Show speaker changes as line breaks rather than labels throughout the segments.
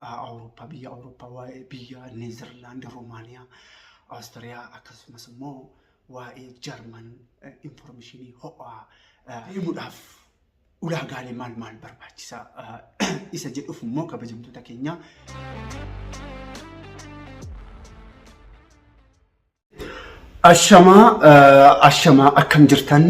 Awurooppaa, biyya Awurooppaa, biyya Neezerlaand, Roomaaniyaa, Awustiriyaa akkasumas immoo waa'ee Jarman informationii ho'aa deemuudhaaf ulaagaalee maal barbaachisaa isa jedhuuf immoo kabajamtoota keenya Ashamaa akkam jirtan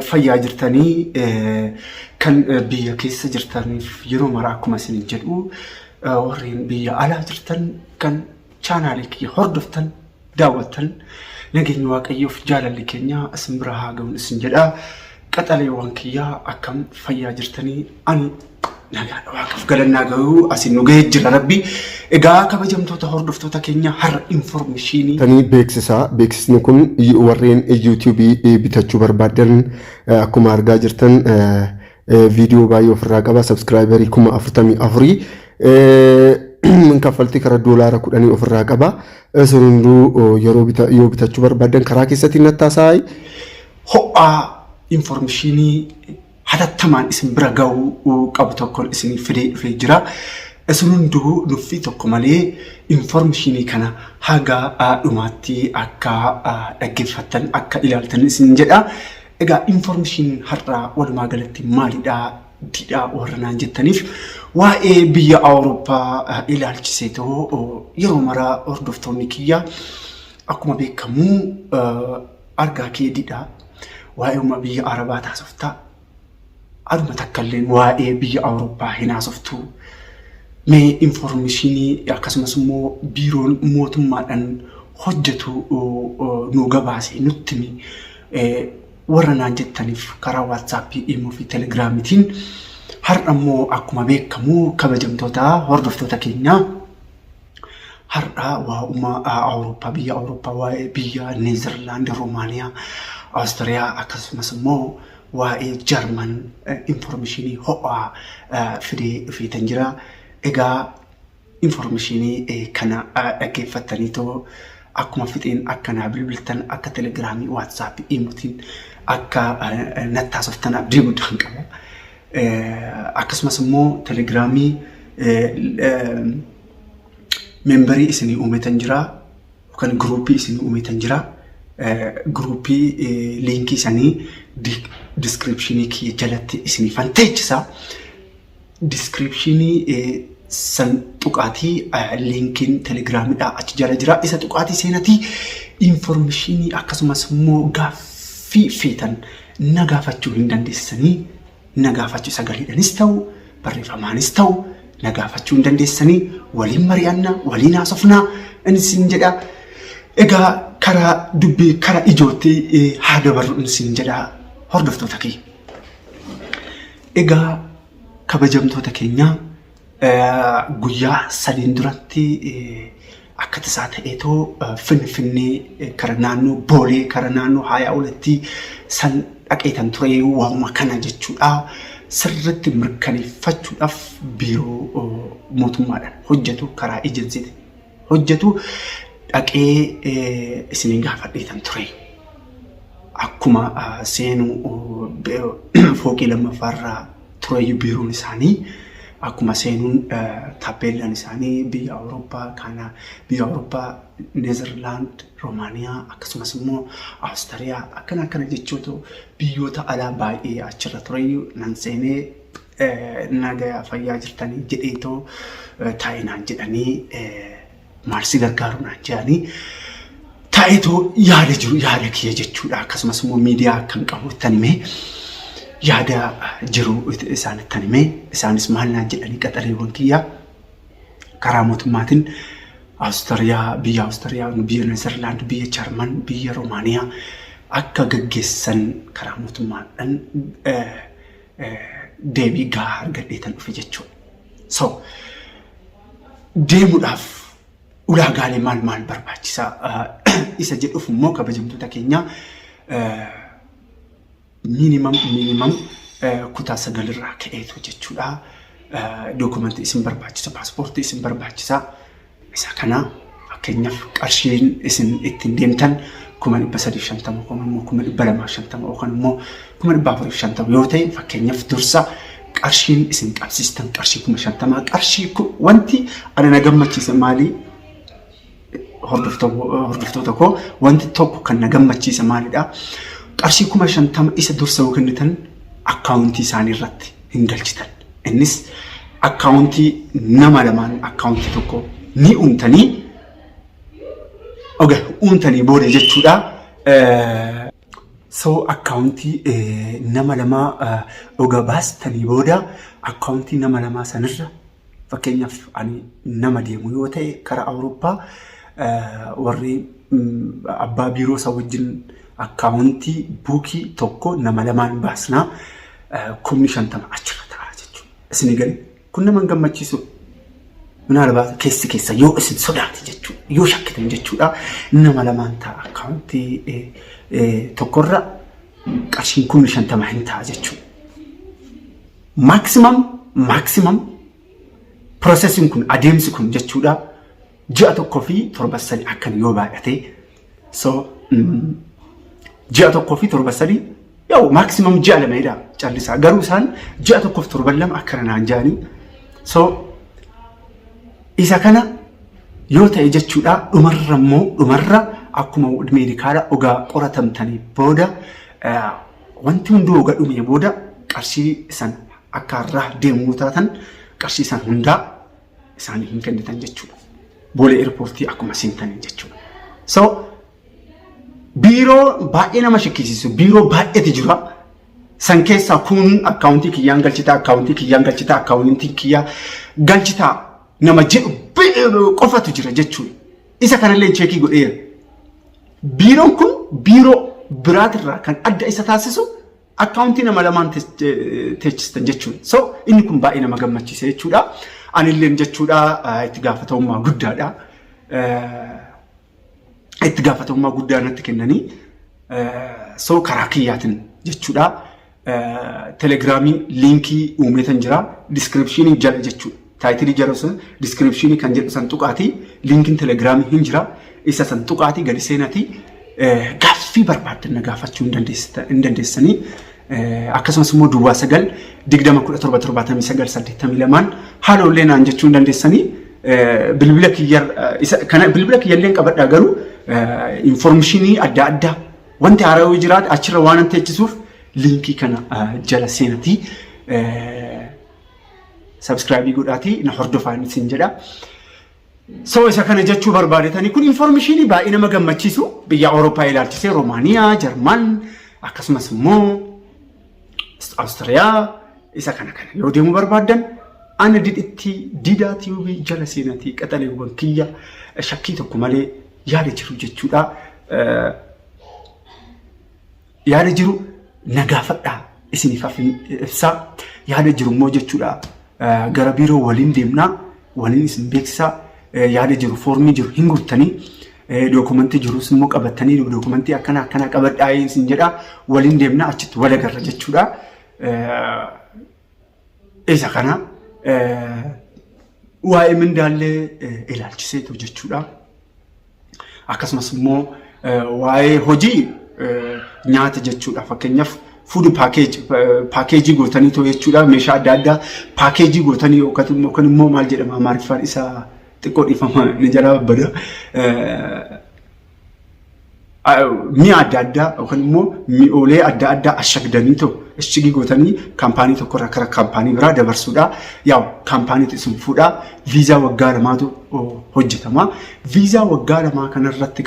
fayyaa jirtanii kan biyya keessa jirtaniif yeroo mara akkuma isin jedhu warreen biyya alaa jirtan kan chaanaalii kiyya hordoftan daawwattan nageenya waaqayyoof jaalalli keenya isin bira haa ga'u isin jedha qaxaleewwan kiyya akkam fayyaa jirtanii ani nagaa waaqaf galannaa ga'u asin nu ga'ee jira rabbi egaa kabajamtoota hordoftoota keenya har'a informationii
tanii beeksisni kun warreen YouTube bitachuu barbaadan akkuma argaa jirtan viidiyoo baay'ee ofirraa qaba subscriberii 44 kaffaltii kara doolaara 10 ofirraa qaba isin hunduu yoo bitachuu barbaadan karaa keessatti nattaasaay
ho'aa informationii hatattamaan isin bira ga'uu qabu tokkoon isin fidee dhufee jira. Isin hunduu nuffii tokko malee informationii kana haga dhumaatti akka dhaggeeffattan akka ilaaltan isin jedha. Egaa information har'aa walumaa galatti maalidha didhaa warra naan jettaniif waa'ee biyya Awurooppaa ilaalchisee ta'uu yeroo maraa hordoftoonni kiyya akkuma beekamu argaa kee didhaa waa'ee biyya Arabaa taasiftaa aduma takkalleen waa'ee biyya Awurooppaa hin haasoftu mee informationii akkasumas immoo biiroon mootummaadhaan hojjetu nu gabaasee nutti warra naan jettaniif karaa WhatsApp, Imo fi Telegramitiin har'a immoo akkuma beekamu kabajamtoota hordoftoota keenya har'a waa'uma Awurooppaa, biyya Awurooppaa, waa'ee biyya Neezerlaand, Roomaaniyaa, Awustiriyaa akkasumas immoo waa'ee Jarman informationii ho'aa fidee dhufeetan jira. Egaa informationii kana dhaggeeffattaniitoo akkuma fixeen akka naa bilbiltan akka Telegiraamii, WhatsApp, Imotiin akka nattaasoftan abdii guddaan qaba. Akkasumas immoo Telegiraamii membarii isinii uumetan jira yookaan guruupii isinii uumetan jira. Guruupii liinkii isaanii descriptionii kiyya jalatti isiniifan teechisa. Descriptionii san tuqaatii liinkiin Telegiraamidhaa achi jala jira. Isa tuqaatii seenatii informationii akkasumas immoo gaaffii feetan na gaafachuu hin dandeessanii na gaafachuu sagaleedhanis ta'u barreeffamaanis ta'u na gaafachuu hin dandeessanii waliin mari'annaa waliin haasofnaa isin jedha. Egaa karaa dubbii karaa ijootti haa dabarru isin jedha hordoftoota keenya. Egaa kabajamtoota keenya guyyaa sadiin duratti akka tasaa ta'eetoo Finfinnee kara naannoo Boolee kara naannoo Haayaa Olatti san dhaqeetan ture waa'uma kana jechuudha. Sirriitti mirkaneeffachuudhaaf biiroo mootummaadhaan hojjetu karaa ejensiiti hojjetu dhaqee isiniin gaafadheetan ture. Akkuma seenuu fooqii lammaffaarraa ture biiroon isaanii akkuma seenuun taappeellaan isaanii biyya Awurooppaa kana biyya Awurooppaa Neezerlaand, Roomaaniyaa akkasumas immoo Awustiriyaa akkana jechuutu biyyoota alaa baay'ee achirra ture nan seenee nagaa fayyaa jirtanii jedheetoo taa'inaan jedhanii maal si gargaaru naan jedhanii taa'eetoo yaada jiru yaada kiyya jechuudha. Akkasumas immoo miidiyaa akkan qabu ittan himee yaada jiru isaan ittan himee isaanis maal naan jedhanii qaxaleewwan kiyya karaa mootummaatiin Awustiriyaa, biyya Awustiriyaa, biyya Neezerlaand, biyya Jarman, biyya Roomaaniyaa akka gaggeessan karaa mootummaadhaan deebii gahaa argadheetan dhufe jechuudha. So deemuudhaaf ulaagaalee maal barbaachisaa isa jedhuuf immoo kabajamtoota keenya minimum kutaa 9 irraa ka'eetu jechuudha. Dokumentii isin barbaachisa, paaspoortii isin barbaachisa. Isa kana fakkeenyaaf qarshiin isin ittiin deemtan 350 yookaan immoo 250 yookaan immoo 450 yoo ta'e fakkeenyaaf dursa qarshiin isin qabsiistan qarshii 50,000 qarshii wanti ana na gammachiise maali hordoftoota koo wanti tokko kan na gammachiise maalidha qarshii 50,000 isa dursa kennitan akkaawuntii isaanii irratti hin galchitan innis akkaawuntii nama lamaan akkaawuntii tokko ni uumtanii uumtanii booda jechuudha so akkaawuntii nama lamaa baastanii booda akkaawuntii nama lamaa sanirra fakkeenyaaf ani nama deemu yoo ta'e karaa Awurooppaa warri abbaa biiroo isaa wajjin akkaawuntii buukii tokko nama lamaan baasnaa 50,000 achirra ta'a jechuudha. Isin galee kun nama gammachiisu ምናልባት keessa yoo isin sodaate jechuudha yoo shakkitan jechuudha nama lamaan ta'a akkaawuntii tokkorra qarshiin 50,000 hin ta'a jechuudha. Maximum processing kun adeemsi kun jechuudha ji'a tokkoo fi 7 sadii akkan yoo baay'ate so ji'a tokkoo fi 7 sadii yoo maximum ji'a 2 callisaa garuu isaan ji'a tokkoo fi 7 lama akkana naan jaanii so isa kana yoo ta'e jechuudha dhumarra akkuma meedikaala ogaa qoratamtanii booda wanti hunduu ogaa dhumee booda qarshii san akka irraa deemuu taatan qarshii san hundaa isaanii hin kennitan jechuudha. Boolee eerpoortii akkuma seentanii jechuudha. So biiroo baay'ee nama shakkisiisu biiroo baay'eetu jira. San keessaa kun akkaawuntii kiyyaan galchitaa akkaawuntii kiyyaa galchitaa nama jedhu qofatu jira jechuudha. Isa kanallee cheekii godheera. Biiroon kun biiroo biraatirraa kan adda isa taasisu akkaawuntii nama lamaan teechistan jechuudha. So inni kun baay'ee nama gammachiisa jechuudha. Anillee jechuudha itti gaafatamummaa guddaadha. Itti gaafatamummaa guddaa natti kennanii so karaa kiyyaatiin jechuudha. Telegiraamii liinkii uumeetan jira. Diskiripshinii jala jechuudha. Taayitilii jala sun diskiripshinii kan jedhu san tuqaatii liinkiin telegiraamii hin jira. Isa san tuqaatii gadi seenaatii gaaffii barbaadan na gaafachuu hin dandeessanii. Akkasumas immoo Duwwaa 9-20-17-79 haalollee naan jechuu hin dandeessanii. Bilbila kiyyallee qabadhaa garuu informeeshinii adda addaa wanti haarawii jiraate achirra waan an teechisuuf liinkii kana jala seenaatii subscribe godhaatii na hordofaa isin jedha. So isa kana jechuu barbaadetanii kun informeeshinii baay'ee nama gammachiisu biyya Awurooppaa ilaalchisee Roomaaniyaa, Jarman akkasumas immoo Awustiriyaa isa kana yoo deemuu barbaadan ana didaa TV jala seenaatii qaxaleewwan kiyya shakkii tokko malee yaada jiru jechuudha. Yaada jiru na gaafadhaa isiniif ibsaa yaada jiru immoo jechuudha gara biiroo waliin deemnaa waliin isin beeksisaa yaada jiru foormii jiru hin guuttanii dookumentii jirus immoo qabatanii dookumentii akkana qabadhaa isin jedha waliin deemnaa achitti wal agarra jechuudha. Isa kana waa'ee mindaallee ilaalchiseetu jechuudha. Akkasumas immoo waa'ee hojii nyaata jechuudha. Fakkeenyaaf food package gootanii too jechuudha. Meeshaa adda addaa package gootanii yookaan immoo maal jedhama Amaariffaan isaa xiqqoo dhiifama ni jala bada. Mi'a adda addaa yookaan immoo mi'oolee adda addaa ashagdanii too ishigii gootanii kaampaanii tokkorraa gara kaampaanii biraa dabarsuudha. Yaa kaampaaniitu isin fuudhaa viizaa waggaa lamaatu hojjetama. Viizaa waggaa lamaa kanarratti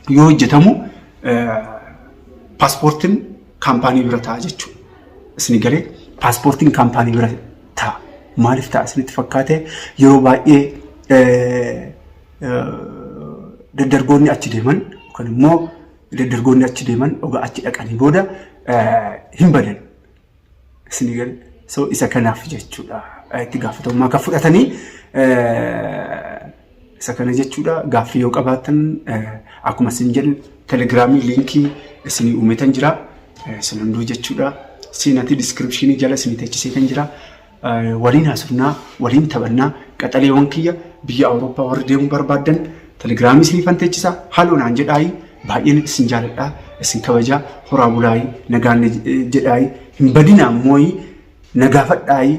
yoo hojjetamu paaspoortiin kaampaanii bira ta'a jechuudha. Isin galee paaspoortiin kaampaanii bira ta'a. Maaliif ta'a isinitti fakkaate yeroo baay'ee daddargoonni achi deeman yookaan immoo daddargoonni achi deeman ogaa achi dhaqanii booda hin badan. Isin galee so isa kanaaf jechuudha itti gaafatamummaa kan fudhatanii isa kana jechuudha gaaffii yoo qabaatan akkuma isin jedhu telegiraamii liinkii isinii uumetan jira isin hunduu jechuudha seenaatii diskiripshinii jala isinii teechiseetan jira waliin haasofnaa waliin taphannaa qaxaleewwan kiyya biyya Awurooppaa warri deemuu barbaadan telegiraamii isinii teechisaa haaloo naan jedhaayi baay'een isin jaaladhaa isin kabajaa horaa bulaayi nagaan jedhaayi hin badina ammoo nagaafadhaayi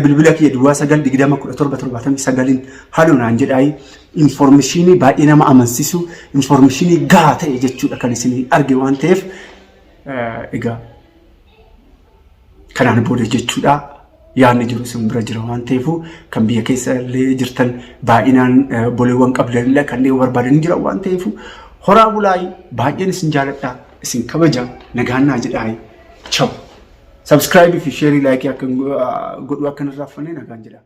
bilbila kiyya duwwaa 9201779 haluunaan jedhaayi informationii baay'ee nama amansiisu informationii gahaa ta'e jechuudha kan isin arge waan ta'eef egaa kanaan booda jechuudha yaadni jiru isin bira jira waan ta'eef kan biyya keessa illee jirtan baay'inaan boleewwan qabdanillee kanneen barbaadan jira waan ta'eef horaa bulaayi baay'een isin jaaladha isin kabaja nagaannaa jedhaayi ciao. Subscribe fi share like akka godhu akka narraaffanee nagaan jedha.